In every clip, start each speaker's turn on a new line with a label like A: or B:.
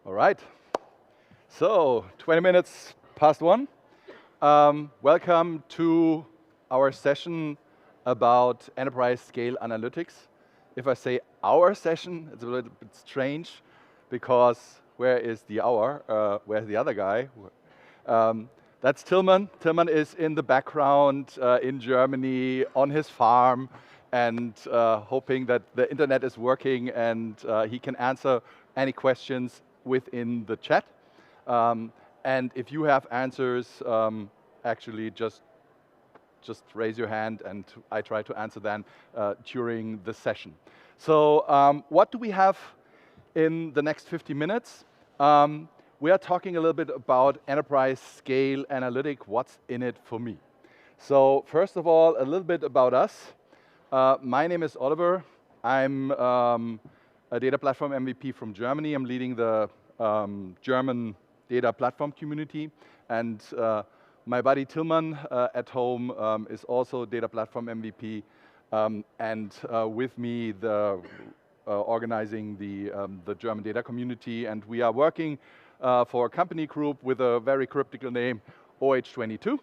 A: All right. So 20 minutes past 1. Welcome to our session about enterprise scale analytics. If I say our session, it's a little bit strange because where is the our? Where's the other guy? That's Tillman. Tillman is in the background in Germany on his farm and hoping that the internet is working and he can answer any questions within the chat. And if you have answers, actually just raise your hand and I try to answer them during the session. So what do we have in the next 50 minutes? We are talking a little bit about enterprise scale analytic, what's in it for me. So first of all, a little bit about us. My name is Oliver. I'm a data platform MVP from Germany. I'm leading the German data platform community. And my buddy Tillman at home is also data platform MVP. And with me, organizing the German data community. And we are working for a company group with a very cryptical name, OH22.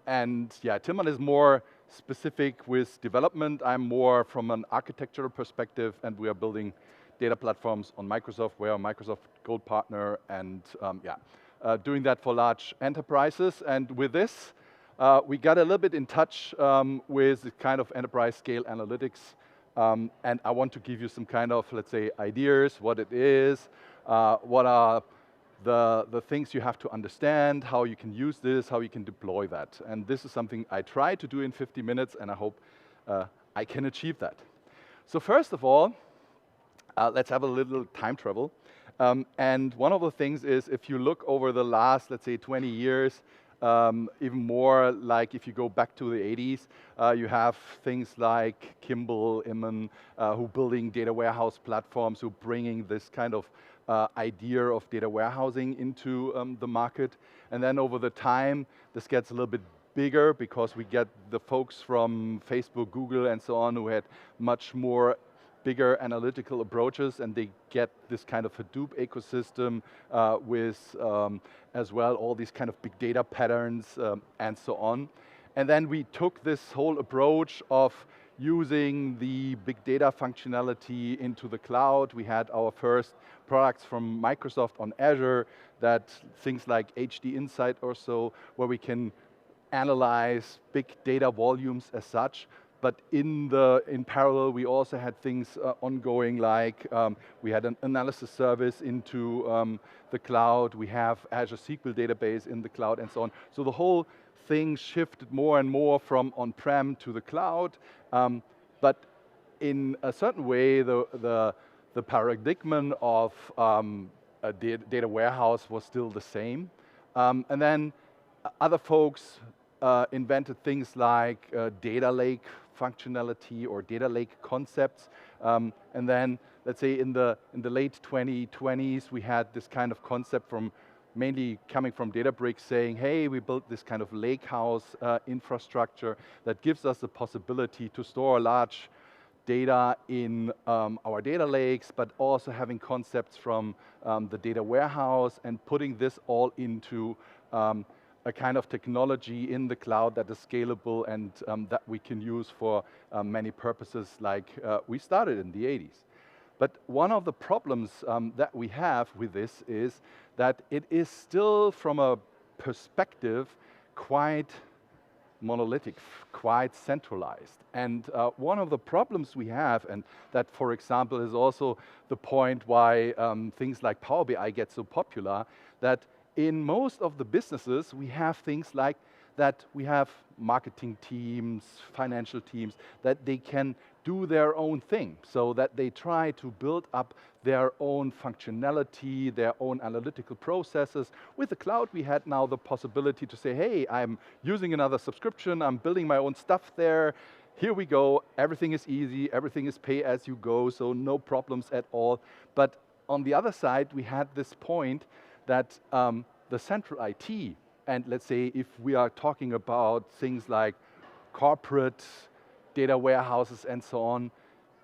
A: And yeah, Tillman is more specific with development. I'm more from an architectural perspective, and we are building data platforms on Microsoft. We're a Microsoft Gold partner, and doing that for large enterprises. And with this, we got a little bit in touch with the kind of enterprise scale analytics. And I want to give you some kind of, let's say, ideas, what it is, what are the things you have to understand, how you can use this, how you can deploy that. And this is something I try to do in 50 minutes, and I hope I can achieve that. So first of all, let's have a little time travel. And one of the things is, if you look over the last, let's say, 20 years, even more like if you go back to the 80s, you have things like Kimball, Inman, who building data warehouse platforms, who bringing this kind of idea of data warehousing into the market. And then over the time, this gets a little bit bigger because we get the folks from Facebook, Google, and so on who had much more bigger analytical approaches, and they get this kind of Hadoop ecosystem with as well all these kind of big data patterns and so on. And then we took this whole approach of using the big data functionality into the cloud. We had our first products from Microsoft on Azure, that things like HD Insight or so, where we can analyze big data volumes as such. But in parallel, we also had things ongoing, like we had an analysis service into the cloud. We have Azure SQL database in the cloud and so on. So the whole thing shifted more and more from on-prem to the cloud. But in a certain way, the paradigm of a data warehouse was still the same. And then other folks invented things like data lake functionality or data lake concepts. And then, let's say in the late 2020s, we had this kind of concept from mainly coming from Databricks saying, hey, we built this kind of lakehouse infrastructure that gives us the possibility to store large data in our data lakes, but also having concepts from the data warehouse and putting this all into a kind of technology in the cloud that is scalable and that we can use for many purposes, like we started in the 80s. But one of the problems that we have with this is that it is still, from a perspective, quite monolithic, quite centralized. And one of the problems we have, and that, for example, is also the point why things like Power BI get so popular, that in most of the businesses, we have things like that we have marketing teams, financial teams, that they can do their own thing, so that they try to build up their own functionality, their own analytical processes. With the cloud, we had now the possibility to say, hey, I'm using another subscription, I'm building my own stuff there, here we go, everything is easy, everything is pay as you go, so no problems at all. But on the other side, we had this point that the central IT, and let's say if we are talking about things like corporate data warehouses and so on,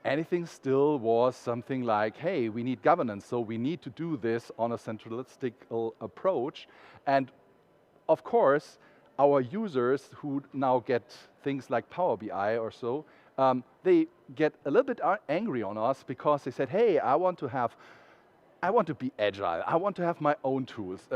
A: anything still was something like, hey, we need governance, so we need to do this on a centralistic approach. And of course, our users who now get things like Power BI or so, they get a little bit angry on us because they said, hey, I want to be agile. I want to have my own tools.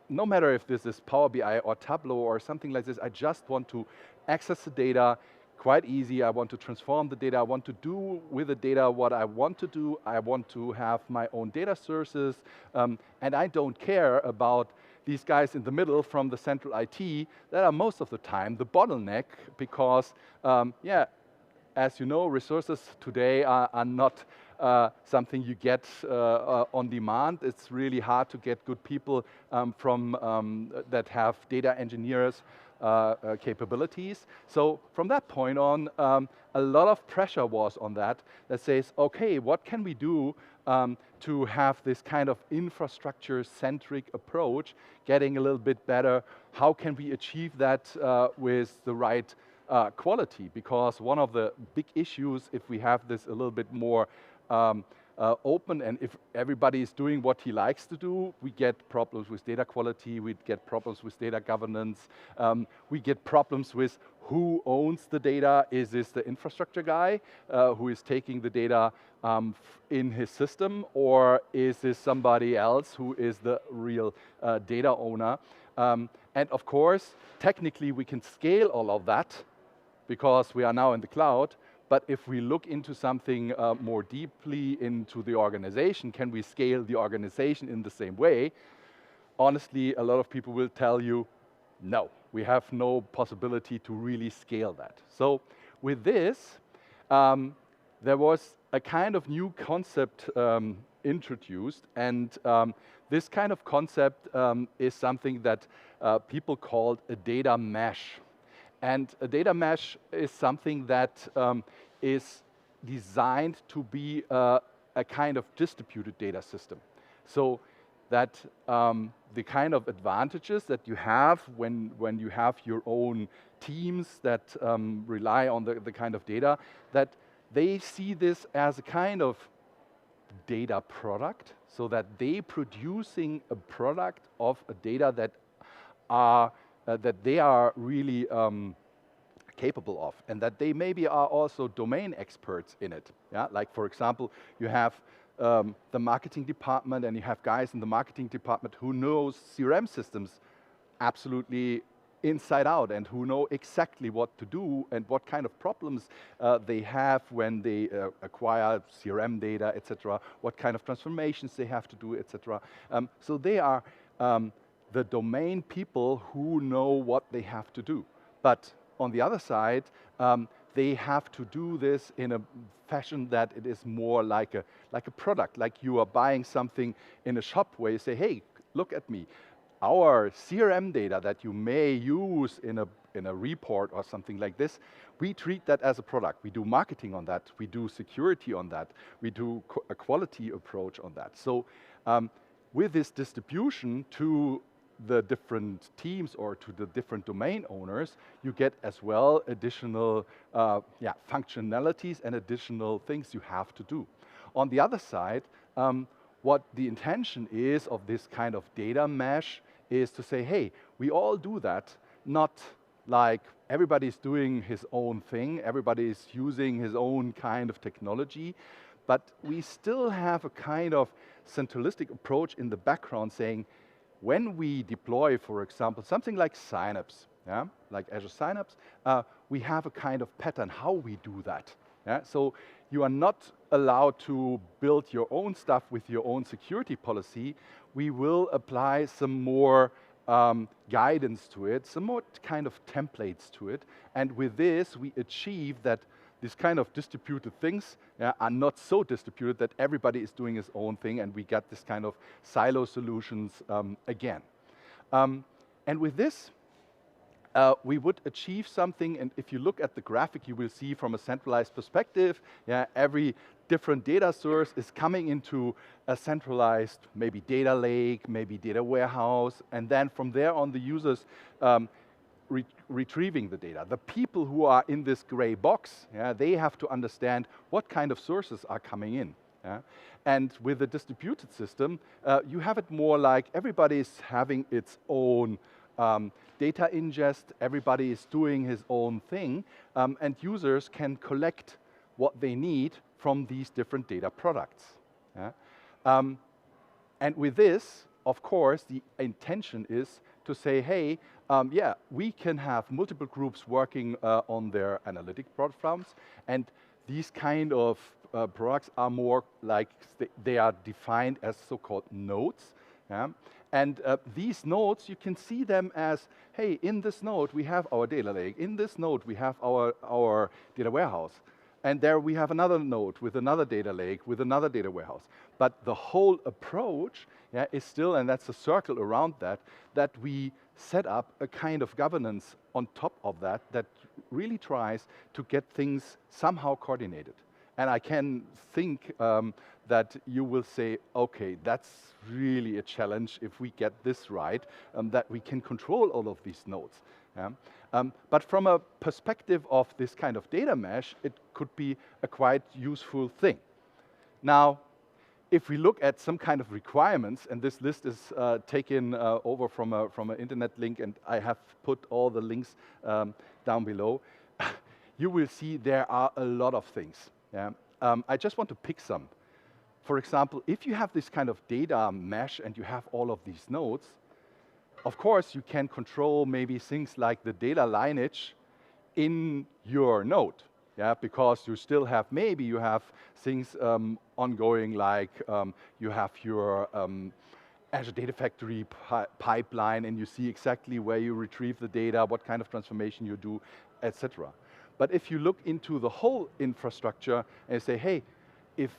A: No matter if this is Power BI or Tableau or something like this, I just want to access the data quite easy. I want to transform the data. I want to do with the data what I want to do. I want to have my own data sources. And I don't care about these guys in the middle from the central IT that are most of the time the bottleneck because, yeah, as you know, resources today are not something you get on demand. It's really hard to get good people that have data engineers capabilities. So from that point on, a lot of pressure was on that says, okay, what can we do to have this kind of infrastructure-centric approach, getting a little bit better? How can we achieve that with the right quality? Because one of the big issues, if we have this a little bit more open and if everybody is doing what he likes to do, we get problems with data quality, we get problems with data governance, we get problems with who owns the data. Is this the infrastructure guy who is taking the data in his system, or is this somebody else who is the real data owner? And of course, technically we can scale all of that because we are now in the cloud. But if we look into something more deeply into the organization, can we scale the organization in the same way? Honestly, a lot of people will tell you, no, we have no possibility to really scale that. So with this, there was a kind of new concept introduced, and this kind of concept is something that people called a data mesh. And a data mesh is something that is designed to be a kind of distributed data system. So that the kind of advantages that you have when you have your own teams that rely on the kind of data, that they see this as a kind of data product, so that they producing a product of a data that they are really capable of, and that they maybe are also domain experts in it. Yeah, like for example, you have the marketing department, and you have guys in the marketing department who knows CRM systems absolutely inside out, and who know exactly what to do and what kind of problems they have when they acquire CRM data, etc. What kind of transformations they have to do, etc. So they are the domain people who know what they have to do. But on the other side, they have to do this in a fashion that it is more like a product, like you are buying something in a shop where you say, hey, look at me. Our CRM data that you may use in a report or something like this, we treat that as a product. We do marketing on that. We do security on that. We do a quality approach on that. So with this distribution to the different teams or to the different domain owners, you get as well additional functionalities and additional things you have to do. On the other side, what the intention is of this kind of data mesh is to say, hey, we all do that, not like everybody's doing his own thing, everybody's using his own kind of technology, but we still have a kind of centralistic approach in the background saying, when we deploy, for example, something like Synapse, yeah, like Azure Synapse, we have a kind of pattern how we do that. Yeah? So you are not allowed to build your own stuff with your own security policy. We will apply some more guidance to it, some more kind of templates to it. And with this, we achieve that these kind of distributed things are not so distributed that everybody is doing his own thing, and we get this kind of silo solutions again. And with this, we would achieve something, and if you look at the graphic, you will see from a centralized perspective, every different data source is coming into a centralized, maybe data lake, maybe data warehouse, and then from there on, the users retrieving the data. The people who are in this gray box, they have to understand what kind of sources are coming in. And with a distributed system, you have it more like everybody's having its own data ingest, everybody is doing his own thing, and users can collect what they need from these different data products. And with this, of course, the intention is to say, hey, yeah, we can have multiple groups working on their analytic platforms, and these kind of products are more like they are defined as so-called nodes. And these nodes, you can see them as, hey, in this node we have our data lake, in this node we have our data warehouse, and there we have another node with another data lake, with another data warehouse. But the whole approach is still, and that's a circle around that, that we set up a kind of governance on top of that that really tries to get things somehow coordinated. And I can think that you will say, okay, that's really a challenge if we get this right, that we can control all of these nodes. But from a perspective of this kind of data mesh, it could be a quite useful thing. Now, if we look at some kind of requirements, and this list is taken over from an internet link, and I have put all the links down below, you will see there are a lot of things. I just want to pick some. For example, if you have this kind of data mesh and you have all of these nodes, of course you can control maybe things like the data lineage in your node. Because you still have, maybe you have things ongoing like you have your Azure Data Factory pipeline, and you see exactly where you retrieve the data, what kind of transformation you do, etc. But if you look into the whole infrastructure and say, hey, if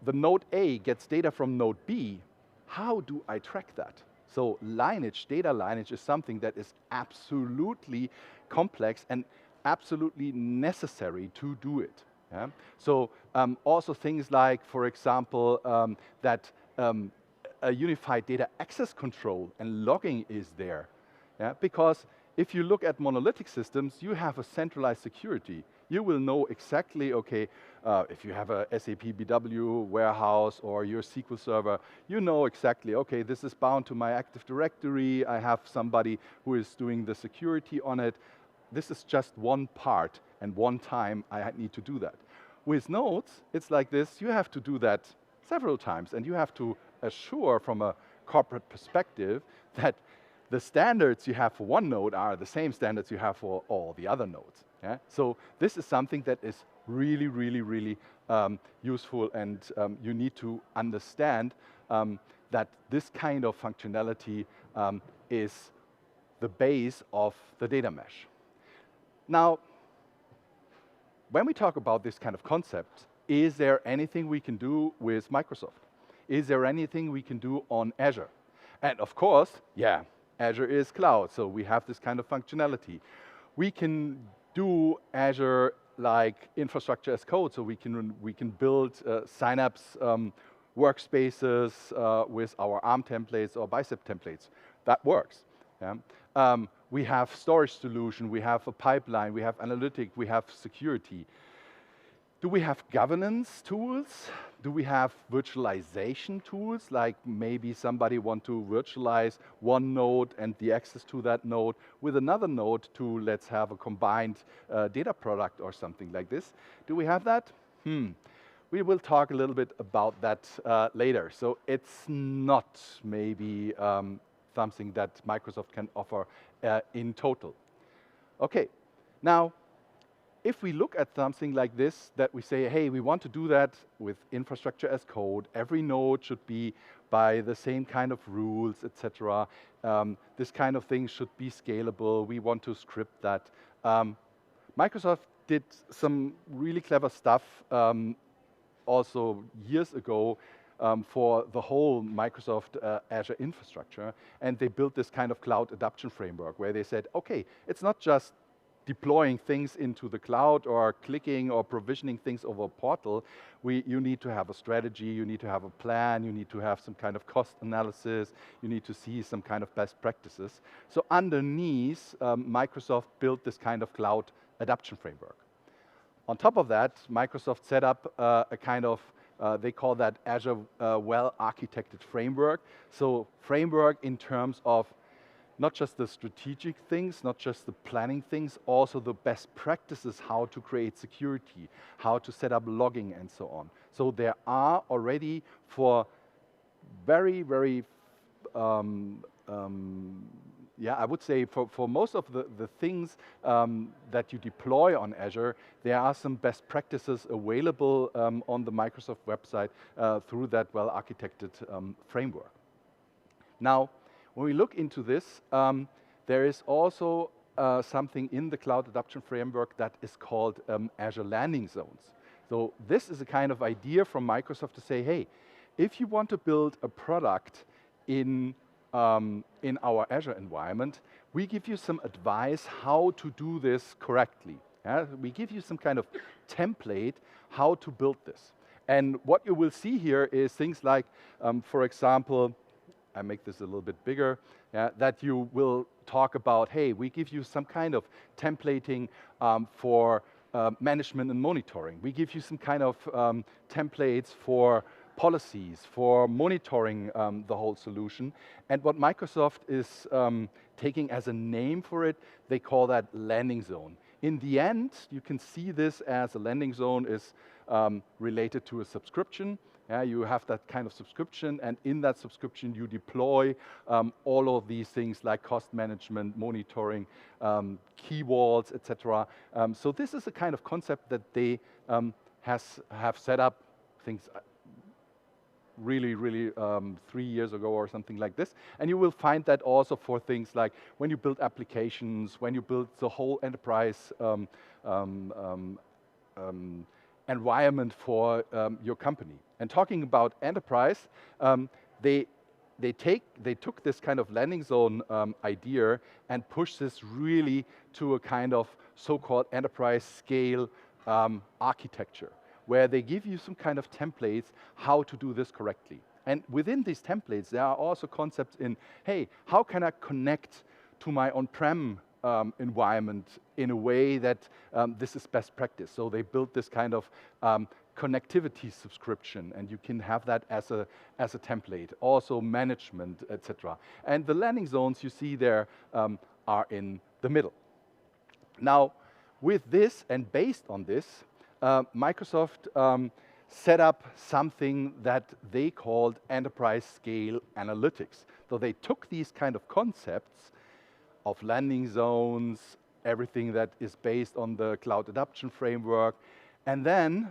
A: the node A gets data from node B, how do I track that? So lineage, data lineage is something that is absolutely complex and absolutely necessary to do it. So also things like, for example, that a unified data access control and logging is there. Because if you look at monolithic systems, you have a centralized security. You will know exactly, okay, if you have a SAP BW warehouse or your SQL server, you know exactly, okay, this is bound to my Active Directory, I have somebody who is doing the security on it. This is just one part, and one time I need to do that. With nodes, it's like this, you have to do that several times, and you have to assure from a corporate perspective that the standards you have for one node are the same standards you have for all the other nodes. So this is something that is really, really, really useful, and you need to understand that this kind of functionality is the base of the data mesh. Now, when we talk about this kind of concept, is there anything we can do with Microsoft? Is there anything we can do on Azure? And of course, yeah, Azure is cloud, so we have this kind of functionality. We can do Azure like infrastructure as code, so we can build Synapse workspaces with our ARM templates or Bicep templates. That works. We have storage solution, we have a pipeline, we have analytic, we have security. Do we have governance tools? Do we have virtualization tools? Like maybe somebody want to virtualize one node and the access to that node with another node to, let's have a combined data product or something like this. Do we have that? We will talk a little bit about that later. So it's not maybe something that Microsoft can offer in total. Okay, now, if we look at something like this, that we say, hey, we want to do that with infrastructure as code, every node should be by the same kind of rules, etc. This kind of thing should be scalable. We want to script that. Microsoft did some really clever stuff also years ago for the whole Microsoft Azure infrastructure, and they built this kind of cloud adoption framework where they said, okay, it's not just deploying things into the cloud or clicking or provisioning things over a portal, you need to have a strategy, you need to have a plan, you need to have some kind of cost analysis, you need to see some kind of best practices. So underneath, Microsoft built this kind of cloud adoption framework. On top of that, Microsoft set up a kind of, they call that Azure well-architected framework. So framework in terms of not just the strategic things, not just the planning things, also the best practices, how to create security, how to set up logging and so on. So there are already for very, very, yeah, I would say for most of the things that you deploy on Azure, there are some best practices available on the Microsoft website through that well-architected framework. Now, when we look into this, there is also something in the cloud adoption framework that is called Azure landing zones. So this is a kind of idea from Microsoft to say, hey, if you want to build a product in our Azure environment, we give you some advice how to do this correctly. Yeah? We give you some kind of template how to build this. And what you will see here is things like, for example, I make this a little bit bigger, that you will talk about, hey, we give you some kind of templating for management and monitoring. We give you some kind of templates for policies, for monitoring the whole solution. And what Microsoft is taking as a name for it, they call that landing zone. In the end, you can see this as a landing zone is related to a subscription. Yeah, you have that kind of subscription, and in that subscription you deploy all of these things like cost management, monitoring, key vaults, etc. So this is a kind of concept that they have set up things really 3 years ago or something like this. And you will find that also for things like when you build applications, when you build the whole enterprise environment for your company. And talking about enterprise, they took this kind of landing zone idea and pushed this really to a kind of so-called enterprise scale architecture, where they give you some kind of templates how to do this correctly. And within these templates, there are also concepts in, hey, how can I connect to my on-prem environment in a way that this is best practice. So they built this kind of connectivity subscription, and you can have that as a template. Also management, etc. And the landing zones you see there are in the middle. Now, with this and based on this, Microsoft set up something that they called enterprise scale analytics. So they took these kind of concepts of landing zones, everything that is based on the cloud adoption framework, and then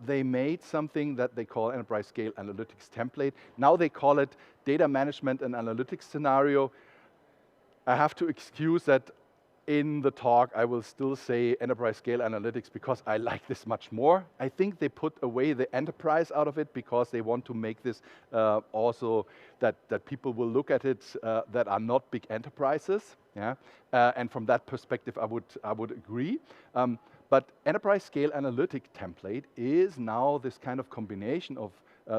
A: they made something that they call enterprise scale analytics template. Now they call it data management and analytics scenario. I have to excuse that in the talk I will still say enterprise scale analytics because I like this much more. I think they put away the enterprise out of it because they want to make this also that people will look at it that are not big enterprises. Yeah? And from that perspective I would agree. But enterprise scale analytic template is now this kind of combination of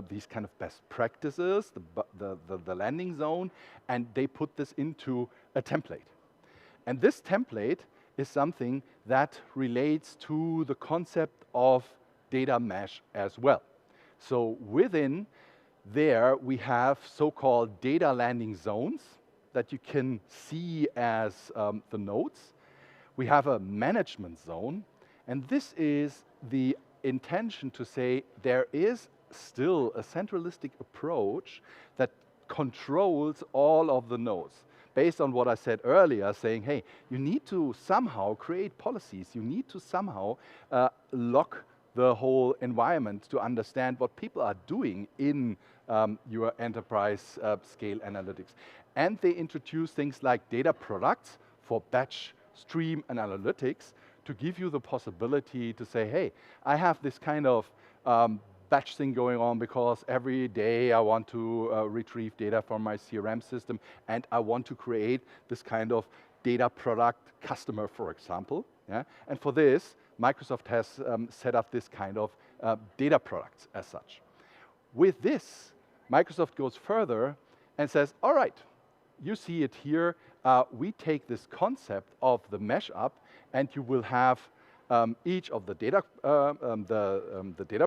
A: these kind of best practices, the landing zone, and they put this into a template. And this template is something that relates to the concept of data mesh as well. So within there we have so-called data landing zones that you can see as the nodes. We have a management zone, and this is the intention to say there is still a centralistic approach that controls all of the nodes. Based on what I said earlier, saying, hey, you need to somehow create policies, you need to somehow lock the whole environment to understand what people are doing in your enterprise scale analytics. And they introduce things like data products for batch, stream, and analytics to give you the possibility to say, hey, I have this kind of batch thing going on because every day I want to retrieve data from my CRM system, and I want to create this kind of data product customer, for example. Yeah? And for this, Microsoft has set up this kind of data products as such. With this, Microsoft goes further and says, all right, you see it here, we take this concept of the mesh up, and you will have each of the data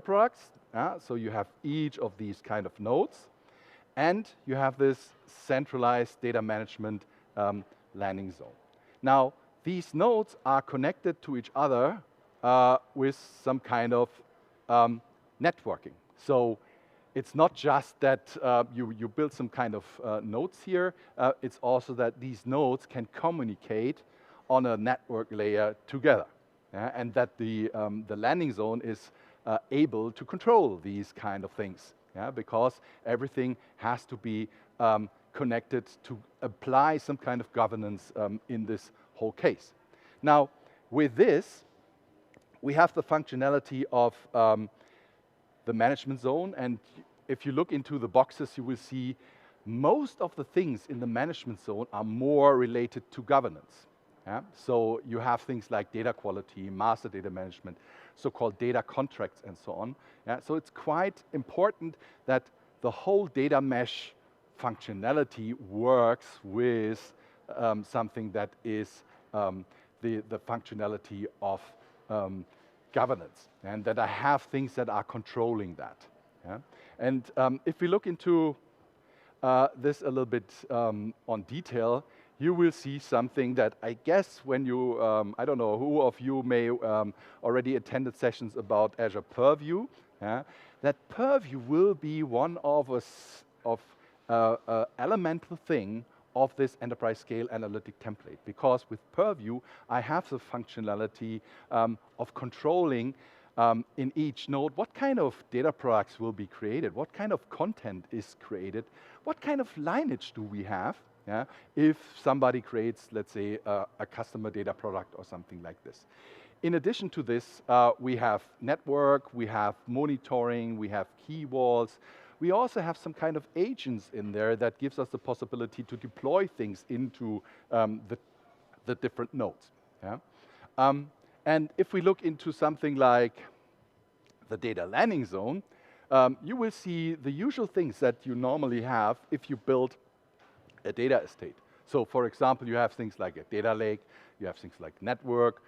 A: products. So you have each of these kind of nodes, and you have this centralized data management landing zone. Now, these nodes are connected to each other with some kind of networking. So it's not just that you build some kind of nodes here, it's also that these nodes can communicate on a network layer together. And that the landing zone is able to control these kind of things, because everything has to be connected to apply some kind of governance in this whole case. Now, with this, we have the functionality of the management zone, and if you look into the boxes, you will see most of the things in the management zone are more related to governance. Yeah? So you have things like data quality, master data management, so-called data contracts, and so on. Yeah? So it's quite important that the whole data mesh functionality works with something that is the functionality of governance, and that I have things that are controlling that. Yeah? And if we look into this a little bit on detail, you will see something that I guess when you, I don't know who of you may already attended sessions about Azure Purview, that Purview will be one of elemental thing of this enterprise scale analytic template, because with Purview, I have the functionality of controlling in each node what kind of data products will be created, what kind of content is created, what kind of lineage do we have, if somebody creates, let's say, a customer data product or something like this. In addition to this, we have network, we have monitoring, we have key walls. We also have some kind of agents in there that gives us the possibility to deploy things into the different nodes. And if we look into something like the data landing zone, you will see the usual things that you normally have if you build a data estate. So for example, you have things like a data lake, you have things like network,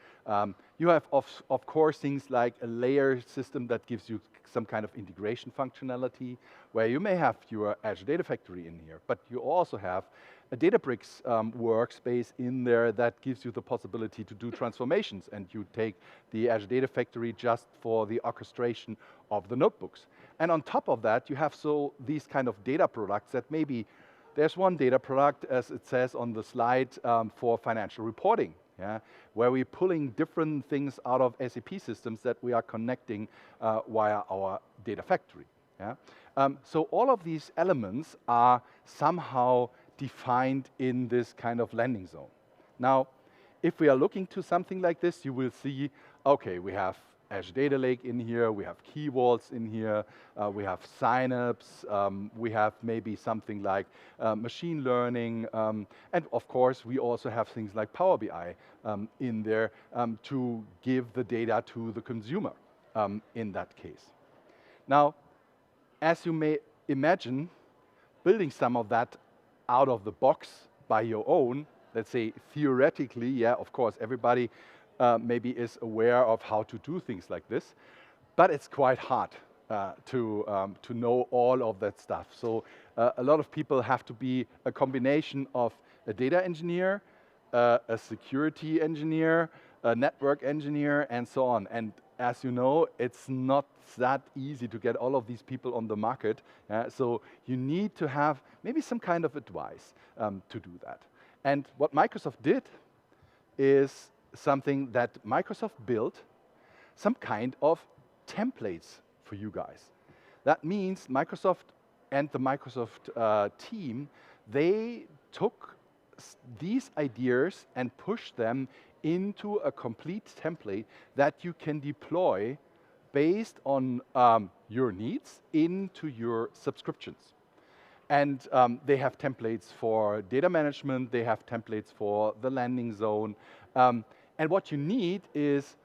A: you have of course things like a layer system that gives you some kind of integration functionality, where you may have your Azure Data Factory in here, but you also have a Databricks workspace in there that gives you the possibility to do transformations, and you take the Azure Data Factory just for the orchestration of the notebooks. And on top of that, you have these kind of data products that maybe there's one data product, as it says on the slide, for financial reporting, where we're pulling different things out of SAP systems that we are connecting via our data factory. So all of these elements are somehow defined in this kind of landing zone. Now, if we are looking to something like this, you will see, okay, we have Azure Data Lake in here, we have key vaults in here, we have Synapse, we have maybe something like machine learning, and of course we also have things like Power BI in there to give the data to the consumer in that case. Now, as you may imagine, building some of that out of the box by your own, let's say theoretically, yeah, of course, everybody maybe is aware of how to do things like this, but it's quite hard to know all of that stuff. So a lot of people have to be a combination of a data engineer, a security engineer, a network engineer, and so on. And as you know, it's not that easy to get all of these people on the market. So you need to have maybe some kind of advice to do that. And what Microsoft did is something that Microsoft built, some kind of templates for you guys. That means Microsoft and the Microsoft team, they took these ideas and pushed them into a complete template that you can deploy based on your needs into your subscriptions. And they have templates for data management, they have templates for the landing zone. And what you need is,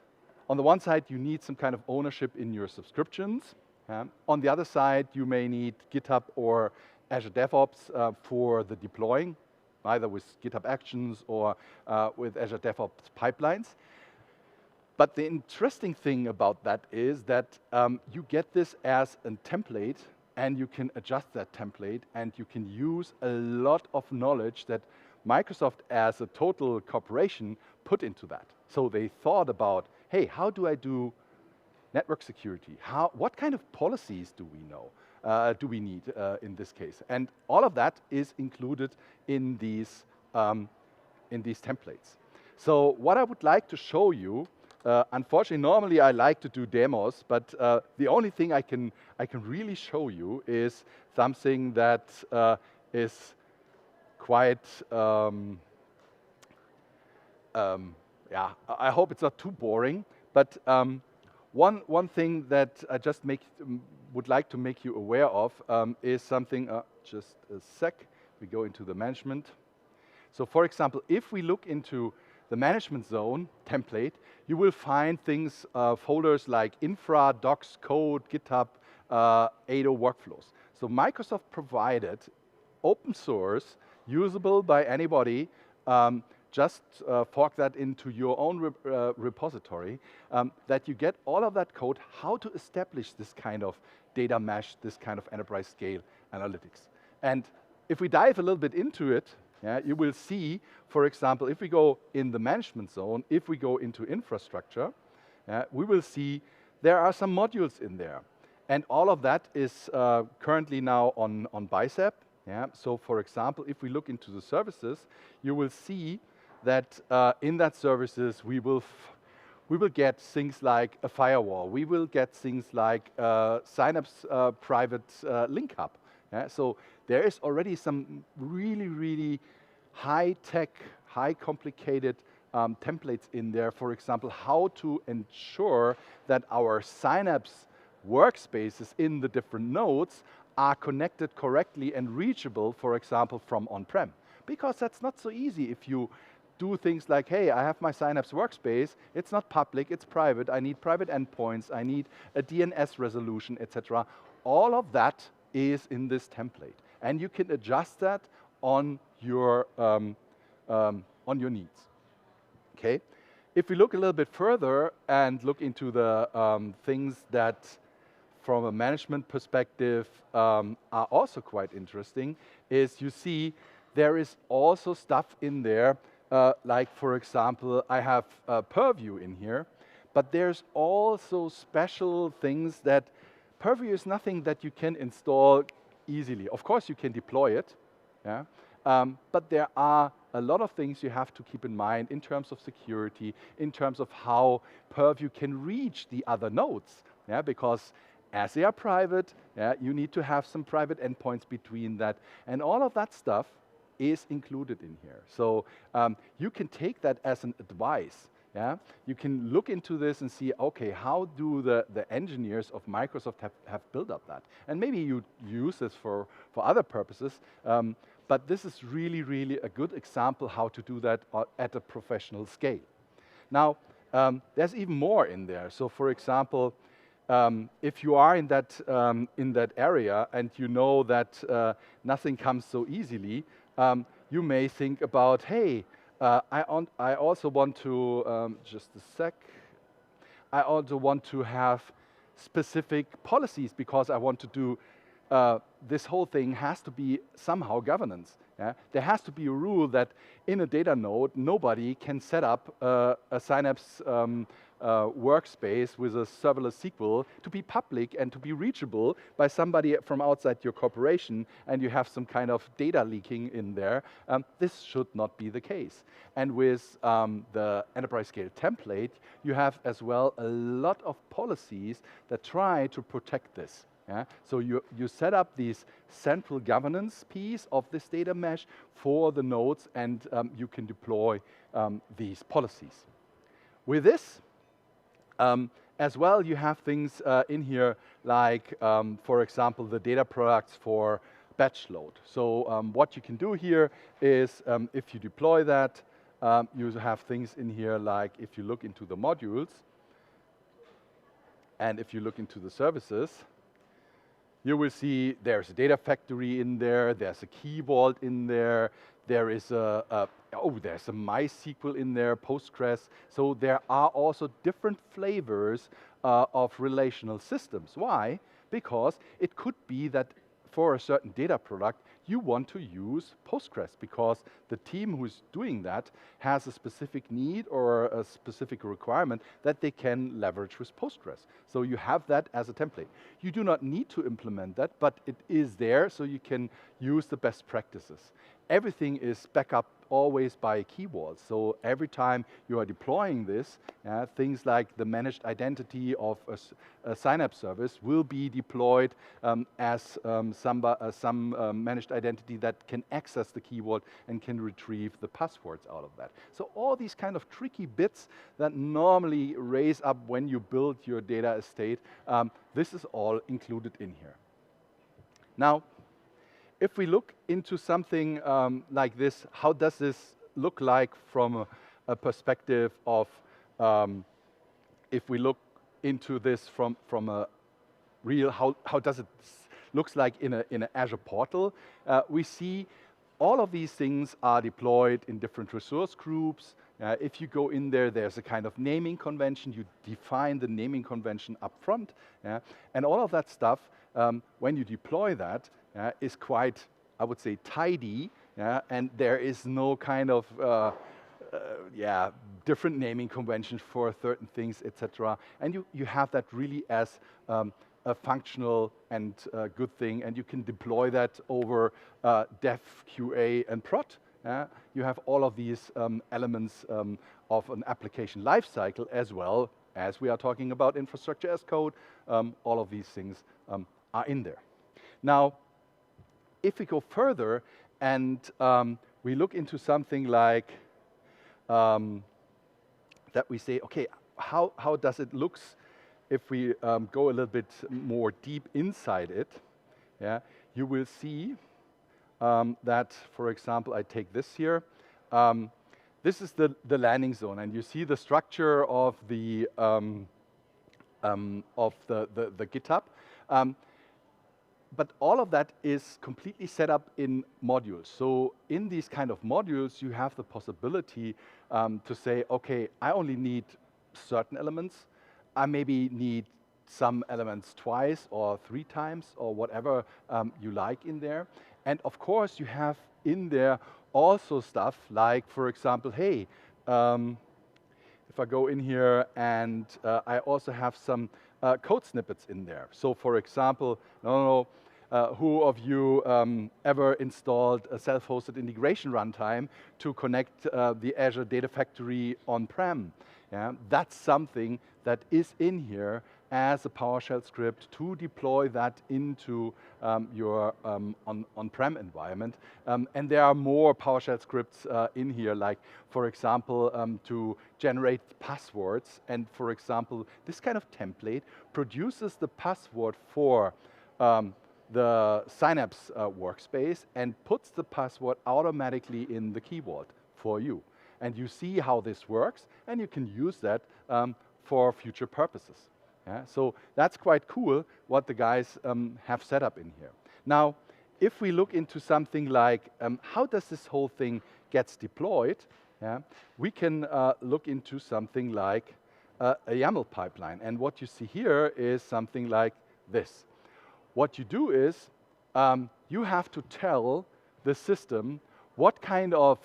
A: on the one side, you need some kind of ownership in your subscriptions. On the other side, you may need GitHub or Azure DevOps for the deploying, either with GitHub Actions or with Azure DevOps pipelines. But the interesting thing about that is that you get this as a template, and you can adjust that template, and you can use a lot of knowledge that Microsoft as a total corporation put into that. So they thought about, hey, how do I do network security? What kind of policies do we know? Do we need in this case? And all of that is included in these templates. So what I would like to show you, unfortunately, normally I like to do demos, but the only thing I can really show you is something that is quite, yeah, I hope it's not too boring, but one thing that I just would like to make you aware of is something, just a sec, we go into the management. So for example, if we look into the management zone template, you will find things, folders like infra, docs, code, GitHub, ADO workflows. So Microsoft provided open source, usable by anybody, just fork that into your own repository, that you get all of that code, how to establish this kind of data mesh, this kind of enterprise scale analytics. And if we dive a little bit into it, you will see, for example, if we go in the management zone, if we go into infrastructure, we will see there are some modules in there. And all of that is currently now on Bicep. So for example, if we look into the services, you will see that in that services, we will get things like a firewall. We will get things like Synapse private link hub. So there is already some really, really high-tech, high-complicated templates in there. For example, how to ensure that our Synapse workspaces in the different nodes are connected correctly and reachable, for example, from on-prem. Because that's not so easy if you do things like, hey, I have my Synapse workspace, it's not public, it's private, I need private endpoints, I need a DNS resolution, etc. All of that is in this template. And you can adjust that on your needs. Okay? If we look a little bit further and look into the things that from a management perspective are also quite interesting, is you see there is also stuff in there, like for example, I have Purview in here, but there's also special things that Purview is nothing that you can install easily. Of course, you can deploy it, but there are a lot of things you have to keep in mind in terms of security, in terms of how Purview can reach the other nodes, because as they are private, you need to have some private endpoints between that, and all of that stuff is included in here. So you can take that as an advice. You can look into this and see, okay, how do the engineers of Microsoft have built up that? And maybe you use this for other purposes, but this is really, really a good example how to do that at a professional scale. Now, there's even more in there. So for example, if you are in that area and you know that nothing comes so easily, you may think about, hey, I also want to, just a sec, I also want to have specific policies because I want to do, this whole thing has to be somehow governance. There has to be a rule that in a data node, nobody can set up a Synapse workspace with a serverless SQL to be public and to be reachable by somebody from outside your corporation, and you have some kind of data leaking in there. This should not be the case. And with the enterprise scale template, you have as well a lot of policies that try to protect this. So you set up this central governance piece of this data mesh for the nodes, and you can deploy these policies. With this, as well, you have things in here like, for example, the data products for batch load. So what you can do here is if you deploy that, you have things in here like if you look into the modules and if you look into the services, you will see there's a data factory in there, there's a key vault in there, there's a MySQL in there, Postgres. So there are also different flavors of relational systems. Why? Because it could be that for a certain data product, you want to use Postgres because the team who's doing that has a specific need or a specific requirement that they can leverage with Postgres. So you have that as a template. You do not need to implement that, but it is there so you can use the best practices. Everything is backed up always by a key vault. So every time you are deploying this, things like the managed identity of a Synapse service will be deployed as some managed identity that can access the key vault and can retrieve the passwords out of that. So all these kind of tricky bits that normally raise up when you build your data estate, this is all included in here. Now, if we look into something like this, how does this look like from a perspective of, if we look into this from a real, how does it looks like in an Azure portal? We see all of these things are deployed in different resource groups. If you go in there, there's a kind of naming convention. You define the naming convention up front. And all of that stuff, when you deploy that, is quite, I would say, tidy, and there is no kind of different naming conventions for certain things, etc. And you have that really as a functional and good thing, and you can deploy that over dev, QA, and prod. You have all of these elements of an application lifecycle as well as we are talking about infrastructure as code. All of these things are in there. Now, if we go further and we look into something like that, we say, okay, how does it look if we go a little bit more deep inside it? You will see that, for example, I take this here. This is the landing zone, and you see the structure of the GitHub. But all of that is completely set up in modules. So in these kind of modules, you have the possibility to say, okay, I only need certain elements. I maybe need some elements twice or 3 times or whatever you like in there. And of course, you have in there also stuff like, for example, hey, if I go in here and I also have some code snippets in there. So for example, who of you ever installed a self-hosted integration runtime to connect the Azure Data Factory on-prem? That's something that is in here as a PowerShell script to deploy that into your on-prem environment. And there are more PowerShell scripts in here, like, for example, to generate passwords. And for example, this kind of template produces the password for the Synapse workspace and puts the password automatically in the key vault for you. And you see how this works, and you can use that for future purposes. So that's quite cool what the guys have set up in here. Now, if we look into something like how does this whole thing gets deployed, we can look into something like a YAML pipeline. And what you see here is something like this. What you do is you have to tell the system what kind of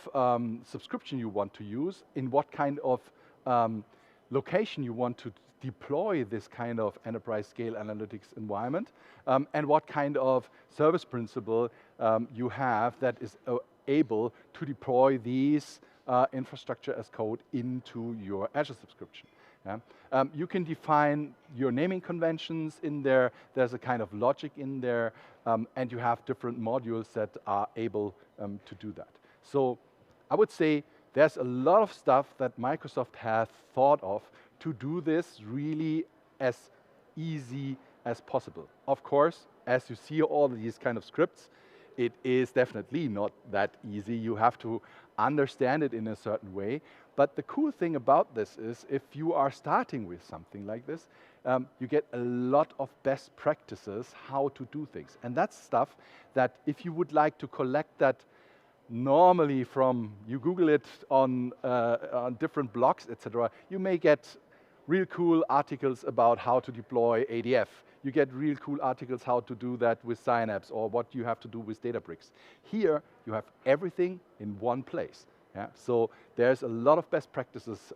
A: subscription you want to use, in what kind of location you want to deploy this kind of enterprise scale analytics environment, and what kind of service principle you have that is able to deploy these infrastructure as code into your Azure subscription. You can define your naming conventions in there. There's a kind of logic in there, and you have different modules that are able to do that. So I would say there's a lot of stuff that Microsoft has thought of to do this really as easy as possible. Of course, as you see all of these kind of scripts, it is definitely not that easy. You have to understand it in a certain way. But the cool thing about this is if you are starting with something like this, you get a lot of best practices how to do things. And that's stuff that if you would like to collect that normally from, you Google it on different blogs, etc., you may get real cool articles about how to deploy ADF. You get real cool articles how to do that with Synapse or what you have to do with Databricks. Here, you have everything in one place. Yeah? So there's a lot of best practices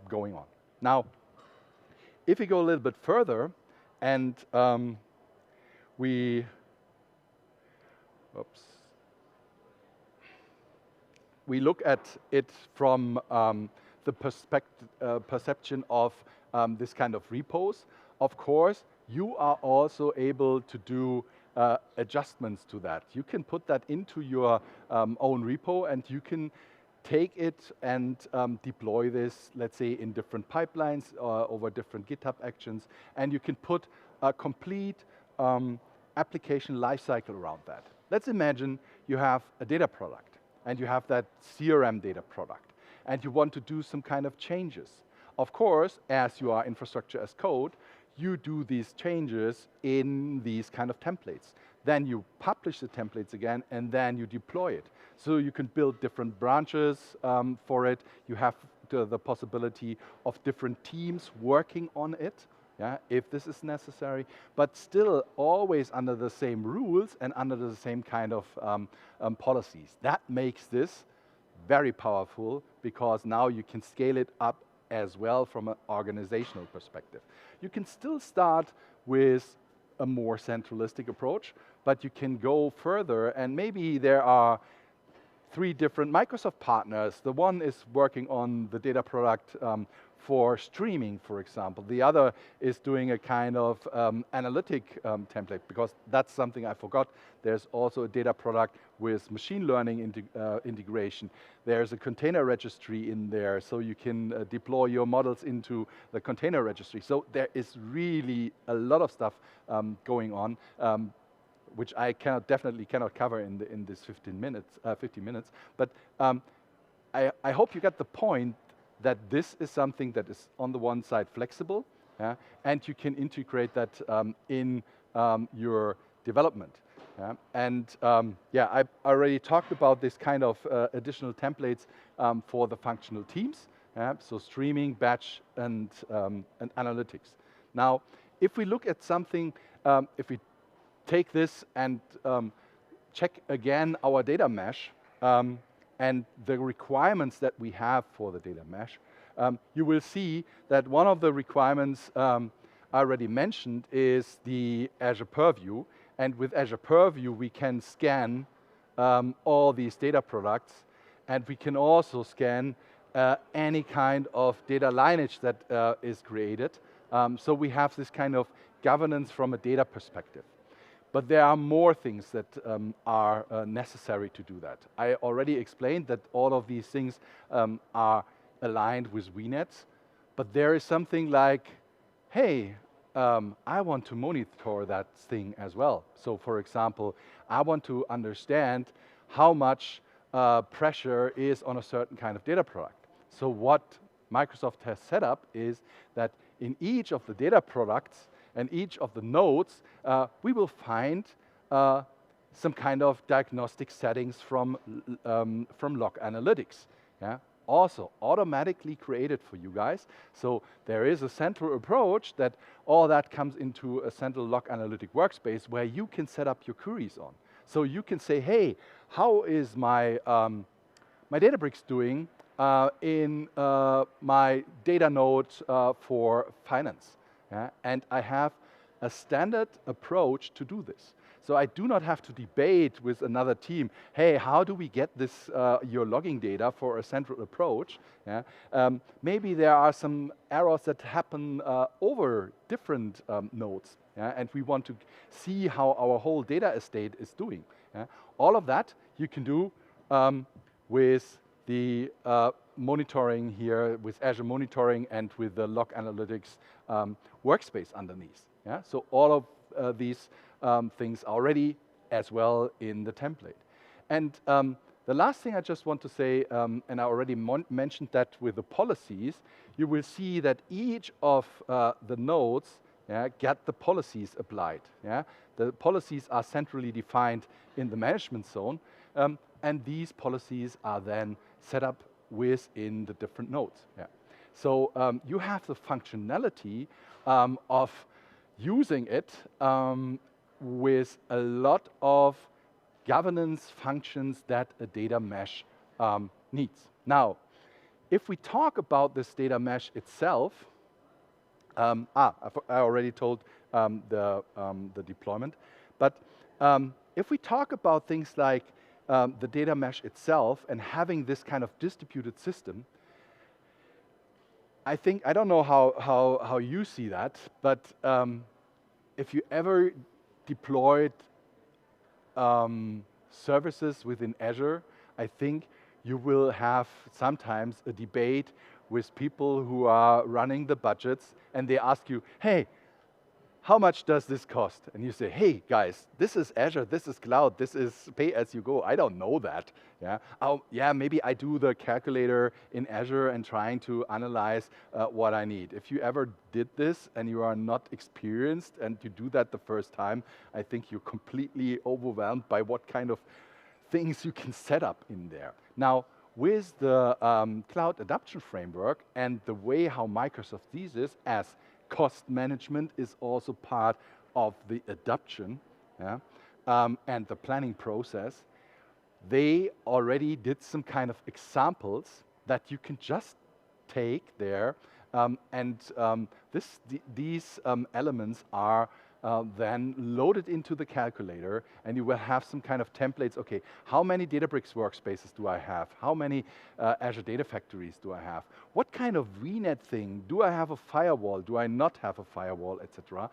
A: going on. Now, if we go a little bit further and we look at it from the perception of this kind of repos, of course, you are also able to do adjustments to that. You can put that into your own repo and you can take it and deploy this, let's say, in different pipelines over different GitHub actions, and you can put a complete application lifecycle around that. Let's imagine you have a data product and you have that CRM data product and you want to do some kind of changes. Of course, as you are infrastructure as code, you do these changes in these kind of templates. Then you publish the templates again, and then you deploy it. So you can build different branches for it. You have the possibility of different teams working on it, yeah, if this is necessary, but still always under the same rules and under the same kind of policies. That makes this very powerful because now you can scale it up as well from an organizational perspective. You can still start with a more centralistic approach, but you can go further, and maybe there are 3 different Microsoft partners. The one is working on the data product for streaming, for example. The other is doing a kind of analytic template, because that's something I forgot. There's also a data product with machine learning integration. There's a container registry in there, so you can deploy your models into the container registry. So there is really a lot of stuff going on, which I definitely cannot cover in this 50 minutes. But I hope you get the point that this is something that is on the one side flexible, yeah, and you can integrate that in your development. Yeah. And yeah, I already talked about this kind of additional templates for the functional teams. Yeah, so streaming, batch, and analytics. Now, if we look at something, if we take this and check again our data mesh and the requirements that we have for the data mesh, you will see that one of the requirements I already mentioned is the Azure Purview. And with Azure Purview, we can scan all these data products, and we can also scan any kind of data lineage that is created. So we have this kind of governance from a data perspective. But there are more things that are necessary to do that. I already explained that all of these things are aligned with VNets, but there is something like, hey, I want to monitor that thing as well. So for example, I want to understand how much pressure is on a certain kind of data product. So what Microsoft has set up is that in each of the data products and each of the nodes, we will find some kind of diagnostic settings from log analytics. Yeah? Also automatically created for you guys. So there is a central approach that all that comes into a central log analytic workspace where you can set up your queries on. So you can say, hey, how is my Databricks doing in my data node for finance? Yeah? And I have a standard approach to do this. So I do not have to debate with another team, hey, how do we get this, your logging data for a central approach? Yeah? Maybe there are some errors that happen over different nodes, yeah? And we want to see how our whole data estate is doing. Yeah? All of that you can do with the monitoring here, with Azure Monitoring and with the log analytics workspace underneath. Yeah? So all of these things are already as well in the template. And the last thing I just want to say, and I already mentioned that with the policies, you will see that each of the nodes get the policies applied. The policies are centrally defined in the management zone, and these policies are then set up within the different nodes. So you have the functionality of using it with a lot of governance functions that a data mesh needs. Now, if we talk about this data mesh itself, I already told the deployment, but if we talk about things like the data mesh itself and having this kind of distributed system, I don't know how you see that, but if you ever deployed services within Azure, I think you will have sometimes a debate with people who are running the budgets, and they ask you, hey, how much does this cost? And you say, hey guys, this is Azure, this is cloud, this is pay as you go. I don't know that. Yeah, maybe I do the calculator in Azure and trying to analyze what I need. If you ever did this and you are not experienced and you do that the first time, I think you're completely overwhelmed by what kind of things you can set up in there. Now, with the cloud adoption framework and the way how Microsoft sees this as cost management is also part of the adoption and the planning process, they already did some kind of examples that you can just take there, these elements are then loaded into the calculator, and you will have some kind of templates. Okay, how many Databricks workspaces do I have? How many Azure Data Factories do I have? What kind of VNet thing? Do I have a firewall? Do I not have a firewall, etc.?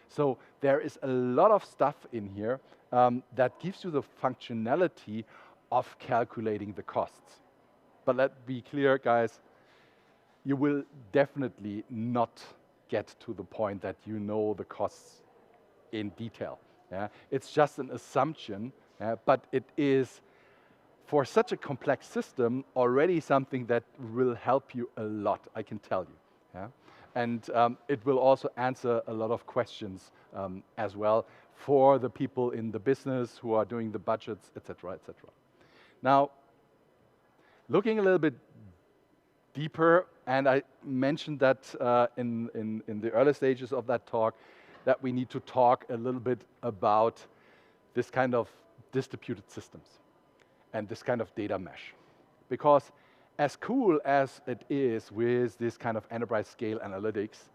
A: So there is a lot of stuff in here that gives you the functionality of calculating the costs. But let's be clear, guys, you will definitely not get to the point that you know the costs in detail. It's just an assumption, but it is, for such a complex system, already something that will help you a lot, I can tell you. And it will also answer a lot of questions as well for the people in the business who are doing the budgets, etc., etc. Now, looking a little bit deeper, and I mentioned that in the early stages of that talk, that we need to talk a little bit about this kind of distributed systems and this kind of data mesh. Because as cool as it is with this kind of enterprise scale analytics,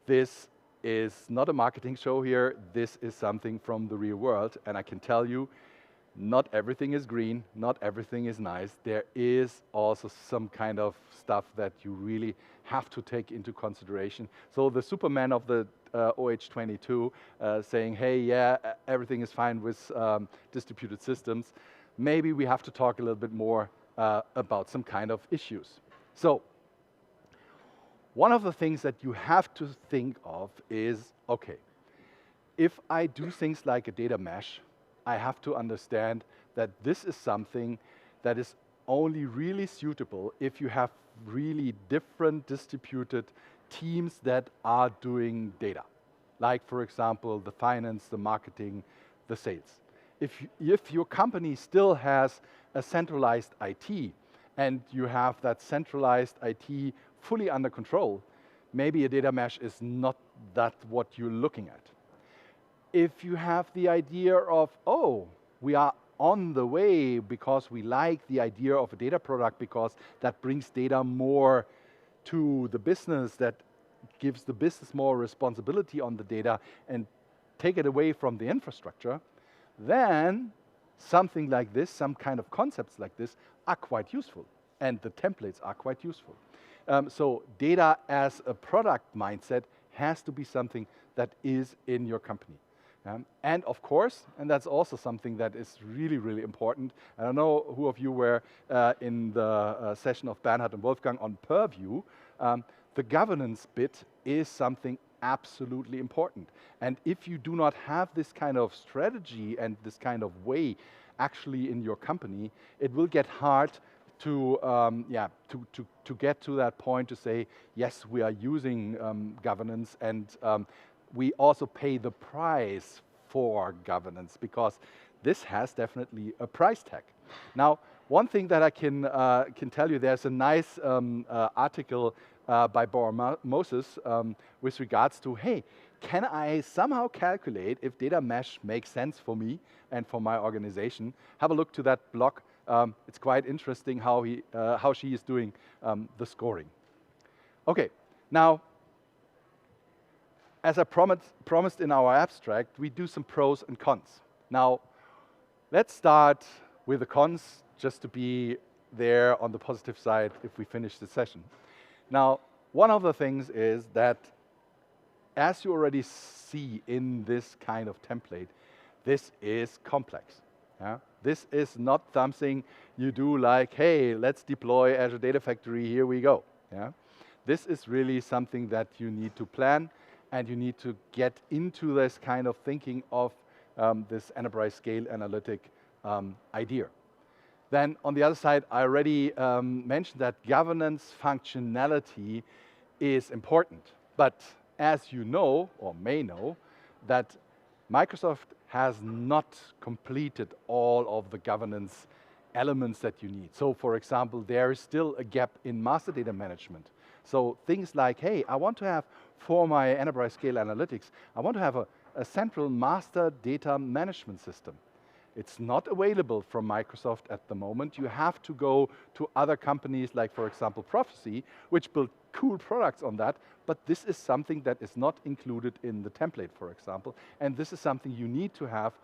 A: this is not a marketing show here, this is something from the real world, and I can tell you, not everything is green, not everything is nice. There is also some kind of stuff that you really have to take into consideration. So the Superman of the OH22 saying, hey, yeah, everything is fine with distributed systems, maybe we have to talk a little bit more about some kind of issues. So one of the things that you have to think of is, okay, if I do things like a data mesh, I have to understand that this is something that is only really suitable if you have really different distributed teams that are doing data. Like, for example, the finance, the marketing, the sales. If your company still has a centralized IT and you have that centralized IT fully under control, maybe a data mesh is not that what you're looking at. If you have the idea of, oh, we are on the way because we like the idea of a data product because that brings data more to the business, that gives the business more responsibility on the data and take it away from the infrastructure, then something like this, some kind of concepts like this are quite useful, and the templates are quite useful. So data as a product mindset has to be something that is in your company. And of course, and that's also something that is really, really important. I don't know who of you were in the session of Bernhard and Wolfgang on Purview. The governance bit is something absolutely important. And if you do not have this kind of strategy and this kind of way actually in your company, it will get hard to get to that point to say, yes, we are using governance, and we also pay the price for governance, because this has definitely a price tag. Now, one thing that I can tell you, there's a nice article by Moses with regards to, hey, can I somehow calculate if data mesh makes sense for me and for my organization? Have a look to that blog. It's quite interesting how she is doing the scoring. Okay, now, as I promised in our abstract, we do some pros and cons. Now, let's start with the cons, just to be there on the positive side if we finish the session. Now, one of the things is that, as you already see in this kind of template, this is complex. Yeah? This is not something you do like, hey, let's deploy Azure Data Factory, here we go. Yeah? This is really something that you need to plan, and you need to get into this kind of thinking of this enterprise scale analytic idea. Then on the other side, I already mentioned that governance functionality is important. But as you know, or may know, that Microsoft has not completed all of the governance elements that you need. So for example, there is still a gap in master data management. So things like, hey, I want to have, for my enterprise scale analytics, I want to have a central master data management system. It's not available from Microsoft at the moment. You have to go to other companies like, for example, Prophecy, which build cool products on that, but this is something that is not included in the template, for example, and this is something you need to have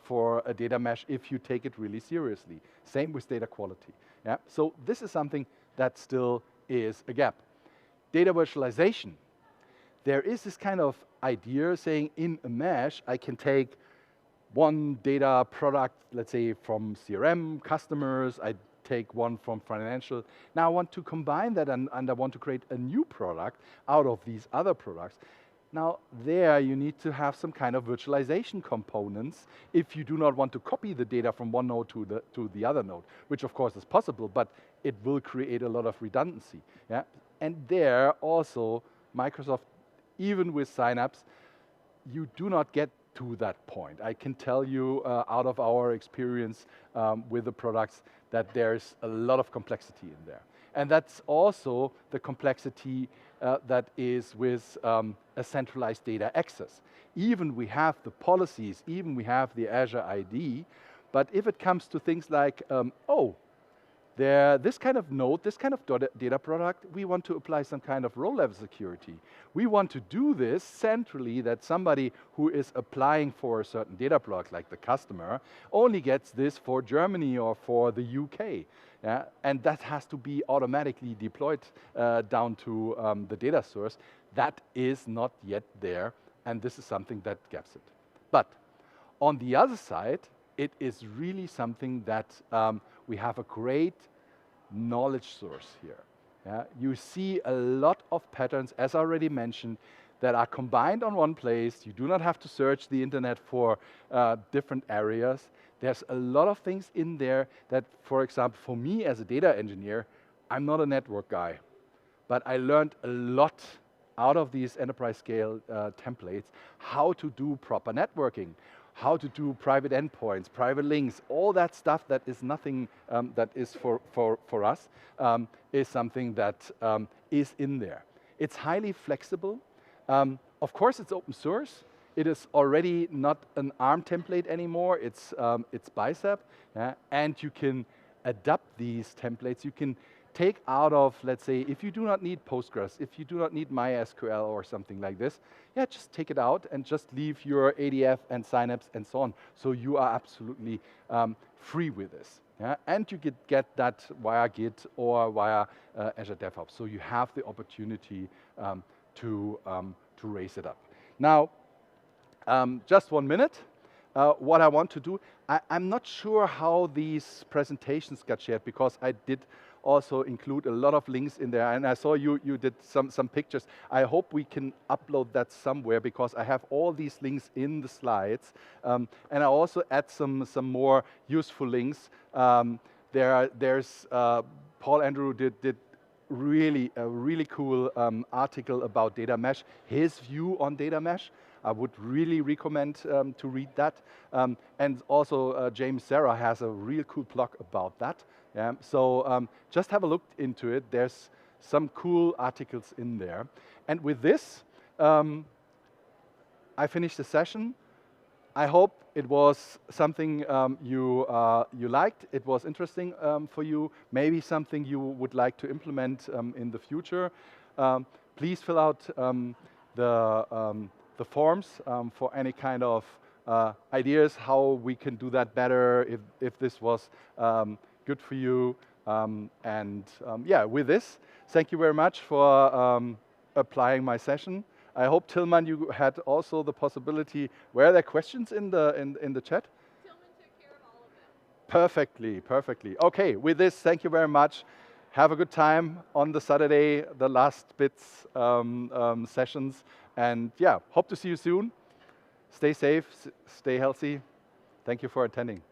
A: for a data mesh if you take it really seriously. Same with data quality. Yeah? So this is something that still is a gap. Data virtualization. There is this kind of idea saying in a mesh, I can take one data product, let's say from CRM customers, I take one from financial. Now I want to combine that and I want to create a new product out of these other products. Now there you need to have some kind of virtualization components if you do not want to copy the data from one node to the other node, which of course is possible, but it will create a lot of redundancy. Yeah? And there also, Microsoft, even with Synapse, you do not get to that point. I can tell you out of our experience with the products that there's a lot of complexity in there. And that's also the complexity that is with a centralized data access. Even we have the policies, even we have the Azure ID, but if it comes to things like, this kind of node, this kind of data product, we want to apply some kind of row-level security. We want to do this centrally, that somebody who is applying for a certain data product, like the customer, only gets this for Germany or for the UK. Yeah? And that has to be automatically deployed down to the data source. That is not yet there, and this is something that gaps it. But on the other side, it is really something that we have a great knowledge source here. Yeah? You see a lot of patterns, as I already mentioned, that are combined on one place. You do not have to search the internet for different areas. There's a lot of things in there that, for example, for me as a data engineer, I'm not a network guy, but I learned a lot out of these enterprise scale templates, how to do proper networking, how to do private endpoints, private links, all that stuff that is nothing that is for us, is something that is in there. It's highly flexible. Of course, it's open source. It is already not an ARM template anymore. It's Bicep, and you can adapt these templates. You can take out of, let's say, if you do not need Postgres, if you do not need MySQL or something like this, yeah, just take it out and just leave your ADF and Synapse and so on. So you are absolutely free with this. Yeah? And you get that via Git or via Azure DevOps. So you have the opportunity to raise it up. Now, just 1 minute. what I want to do. I'm not sure how these presentations got shared, because I did also include a lot of links in there, and I saw you did some pictures. I hope we can upload that somewhere, because I have all these links in the slides, and I also add some more useful links. There's Paul Andrew did a really cool article about data mesh, his view on data mesh. I would really recommend to read that. And also James Serra has a real cool blog about that. Yeah? So just have a look into it. There's some cool articles in there. And with this, I finished the session. I hope it was something you liked. It was interesting for you. Maybe something you would like to implement in the future. Please fill out the forms for any kind of ideas how we can do that better, if this was good for you. Yeah, with this, thank you very much for applying my session. I hope, Tillman, you had also the possibility. Were there questions in the chat?
B: Tillman took care of all of them.
A: Perfectly. Okay, with this, thank you very much. Have a good time on the Saturday, the last bits sessions. And yeah, hope to see you soon. Stay safe, stay healthy. Thank you for attending.